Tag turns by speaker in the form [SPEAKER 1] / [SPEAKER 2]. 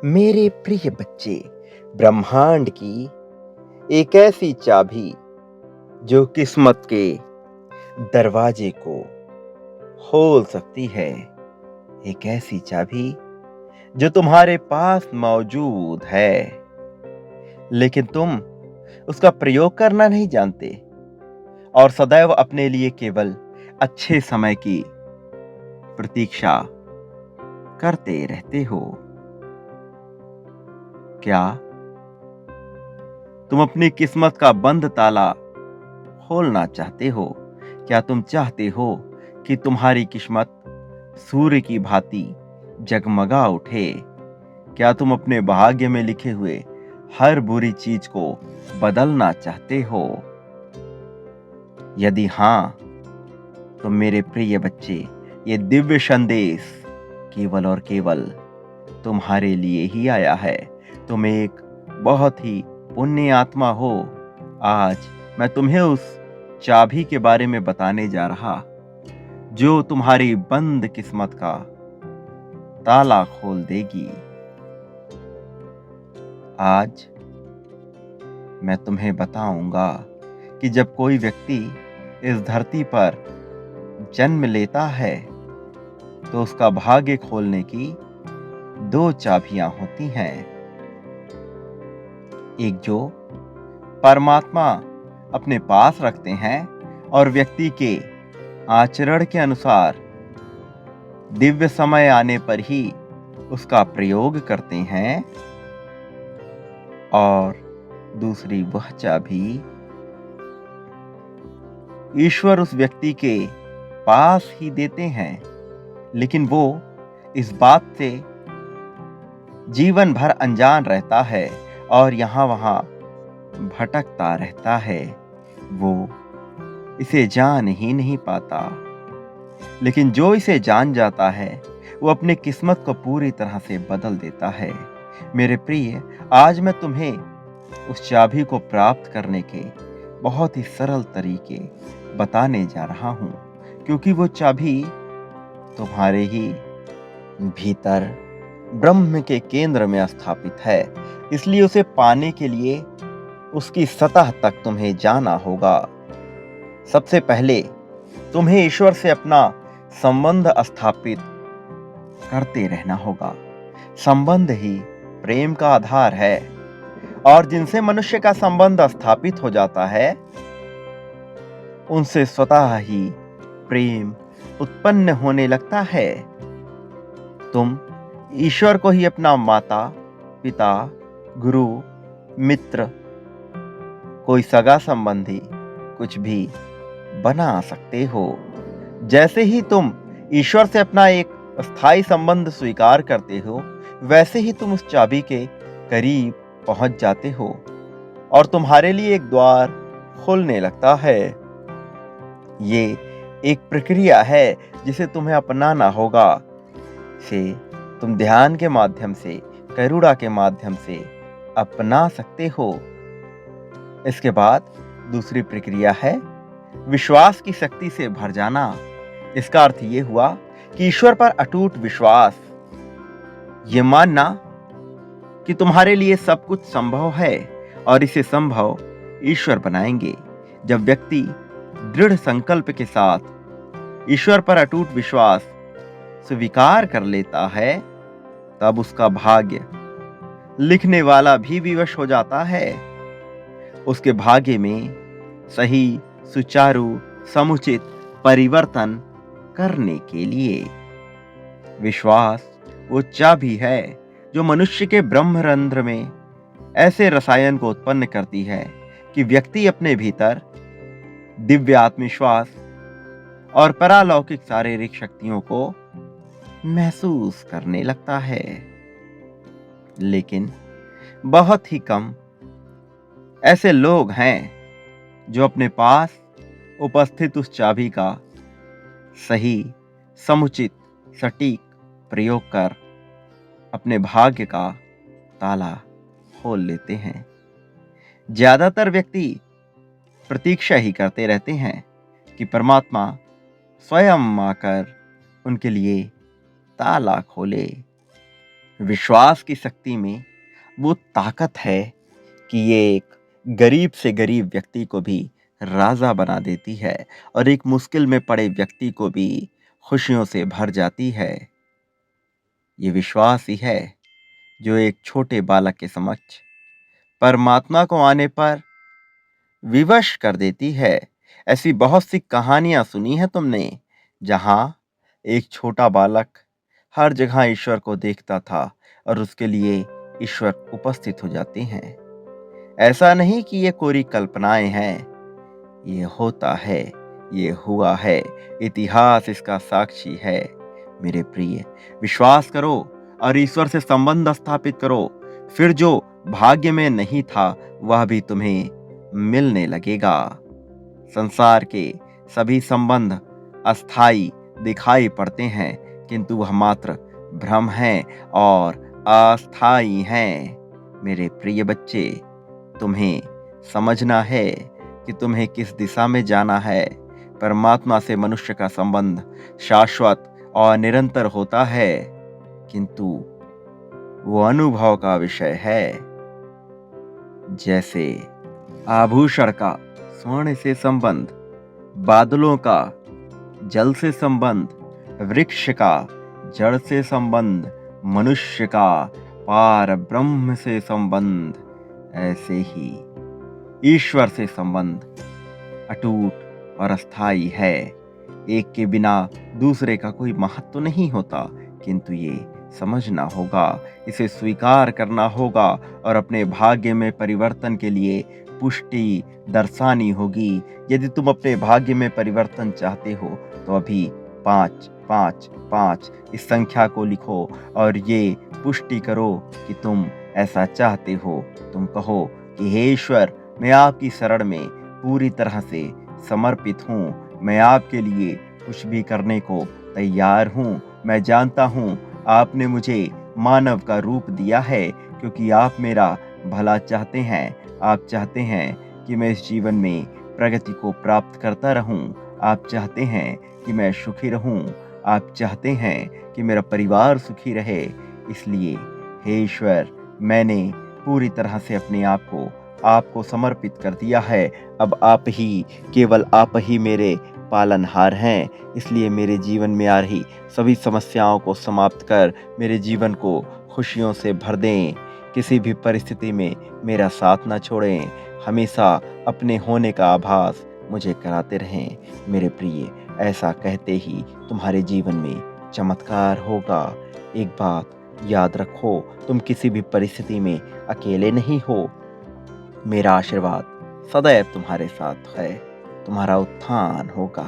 [SPEAKER 1] मेरे प्रिय बच्चे, ब्रह्मांड की एक ऐसी चाबी जो किस्मत के दरवाजे को खोल सकती है। एक ऐसी चाबी जो तुम्हारे पास मौजूद है, लेकिन तुम उसका प्रयोग करना नहीं जानते और सदैव अपने लिए केवल अच्छे समय की प्रतीक्षा करते रहते हो। क्या तुम अपनी किस्मत का बंद ताला खोलना चाहते हो? क्या तुम चाहते हो कि तुम्हारी किस्मत सूर्य की भांति जगमगा उठे? क्या तुम अपने भाग्य में लिखे हुए हर बुरी चीज को बदलना चाहते हो? यदि हां, तो मेरे प्रिय बच्चे, ये दिव्य संदेश केवल और केवल तुम्हारे लिए ही आया है। तुम एक बहुत ही पुण्य आत्मा हो। आज मैं तुम्हें उस चाबी के बारे में बताने जा रहा जो तुम्हारी बंद किस्मत का ताला खोल देगी। आज मैं तुम्हें बताऊंगा कि जब कोई व्यक्ति इस धरती पर जन्म लेता है तो उसका भाग्य खोलने की दो चाबियां होती हैं। एक जो परमात्मा अपने पास रखते हैं और व्यक्ति के आचरण के अनुसार दिव्य समय आने पर ही उसका प्रयोग करते हैं, और दूसरी वह चाबी ईश्वर उस व्यक्ति के पास ही देते हैं, लेकिन वो इस बात से जीवन भर अनजान रहता है और यहाँ वहाँ भटकता रहता है। वो इसे जान ही नहीं पाता, लेकिन जो इसे जान जाता है वो अपनी किस्मत को पूरी तरह से बदल देता है। मेरे प्रिय, आज मैं तुम्हें उस चाबी को प्राप्त करने के बहुत ही सरल तरीके बताने जा रहा हूँ, क्योंकि वो चाबी तुम्हारे ही भीतर ब्रह्म के केंद्र में स्थापित है। इसलिए उसे पाने के लिए उसकी सतह तक तुम्हें जाना होगा। सबसे पहले तुम्हें ईश्वर से अपना संबंध स्थापित करते रहना होगा। संबंध ही प्रेम का आधार है, और जिनसे मनुष्य का संबंध स्थापित हो जाता है उनसे स्वतः ही प्रेम उत्पन्न होने लगता है। तुम ईश्वर को ही अपना माता, पिता, गुरु, मित्र, कोई सगा संबंधी, कुछ भी बना सकते हो। जैसे ही तुम ईश्वर से अपना एक स्थायी संबंध स्वीकार करते हो, वैसे ही तुम उस चाबी के करीब पहुंच जाते हो और तुम्हारे लिए एक द्वार खुलने लगता है। ये एक प्रक्रिया है जिसे तुम्हें अपनाना होगा। इसे तुम ध्यान के माध्यम से, करुणा के माध्यम से अपना सकते हो। इसके बाद दूसरी प्रक्रिया है विश्वास की शक्ति से भर जाना। इसका अर्थ ये हुआ कि ईश्वर पर अटूट विश्वास, ये मानना कि तुम्हारे लिए सब कुछ संभव है और इसे संभव ईश्वर बनाएंगे। जब व्यक्ति दृढ़ संकल्प के साथ ईश्वर पर अटूट विश्वास स्वीकार कर लेता है, तब उसका भाग्य लिखने वाला भी विवश हो जाता है। उसके भाग्य में सही, सुचारू, समुचित परिवर्तन करने के लिए विश्वास वो चाबी है जो मनुष्य के ब्रह्मरंध्र में ऐसे रसायन को उत्पन्न करती है कि व्यक्ति अपने भीतर दिव्य आत्मविश्वास और परालौकिक शारीरिक शक्तियों को महसूस करने लगता है। लेकिन बहुत ही कम ऐसे लोग हैं जो अपने पास उपस्थित उस चाबी का सही, समुचित, सटीक प्रयोग कर अपने भाग्य का ताला खोल लेते हैं। ज्यादातर व्यक्ति प्रतीक्षा ही करते रहते हैं कि परमात्मा स्वयं आकर उनके लिए ताला खोले। विश्वास की शक्ति में वो ताकत है कि ये एक गरीब से गरीब व्यक्ति को भी राजा बना देती है और एक मुश्किल में पड़े व्यक्ति को भी खुशियों से भर जाती है। ये विश्वास ही है जो एक छोटे बालक के समक्ष परमात्मा को आने पर विवश कर देती है। ऐसी बहुत सी कहानियां सुनी है तुमने, जहां एक छोटा बालक हर जगह ईश्वर को देखता था और उसके लिए ईश्वर उपस्थित हो जाते हैं। ऐसा नहीं कि ये कोरी कल्पनाएं हैं, ये होता है, ये हुआ है, इतिहास इसका साक्षी है। मेरे प्रिय, विश्वास करो और ईश्वर से संबंध स्थापित करो, फिर जो भाग्य में नहीं था वह भी तुम्हें मिलने लगेगा। संसार के सभी संबंध अस्थाई दिखाई पड़ते हैं, किंतु वह मात्र भ्रम है और अस्थाई हैं। मेरे प्रिय बच्चे, तुम्हें समझना है कि तुम्हें किस दिशा में जाना है। परमात्मा से मनुष्य का संबंध शाश्वत और निरंतर होता है, किंतु वो अनुभव का विषय है। जैसे आभूषण का स्वर्ण से संबंध, बादलों का जल से संबंध, वृक्ष का जड़ से संबंध, मनुष्य का पार ब्रह्म से संबंध, ऐसे ही ईश्वर से संबंध अटूट और अस्थाई है। एक के बिना दूसरे का कोई महत्व नहीं होता, किंतु ये समझना होगा, इसे स्वीकार करना होगा और अपने भाग्य में परिवर्तन के लिए पुष्टि दर्शानी होगी। यदि तुम अपने भाग्य में परिवर्तन चाहते हो तो अभी 5 5 5 इस संख्या को लिखो और ये पुष्टि करो कि तुम ऐसा चाहते हो। तुम कहो कि हे ईश्वर, मैं आपकी शरण में पूरी तरह से समर्पित हूँ। मैं आपके लिए कुछ भी करने को तैयार हूँ। मैं जानता हूँ आपने मुझे मानव का रूप दिया है क्योंकि आप मेरा भला चाहते हैं। आप चाहते हैं कि मैं इस जीवन में प्रगति को प्राप्त करता रहूं। आप चाहते हैं कि मैं सुखी रहूं। आप चाहते हैं कि मेरा परिवार सुखी रहे। इसलिए हे ईश्वर, मैंने पूरी तरह से अपने आप को आपको समर्पित कर दिया है। अब आप ही, केवल आप ही मेरे पालनहार हैं। इसलिए मेरे जीवन में आ रही सभी समस्याओं को समाप्त कर मेरे जीवन को खुशियों से भर दें। किसी भी परिस्थिति में मेरा साथ न छोड़ें। हमेशा अपने होने का आभास मुझे कराते रहें। मेरे प्रिय, ऐसा कहते ही तुम्हारे जीवन में चमत्कार होगा। एक बात याद रखो, तुम किसी भी परिस्थिति में अकेले नहीं हो। मेरा आशीर्वाद सदैव तुम्हारे साथ है। तुम्हारा उत्थान होगा।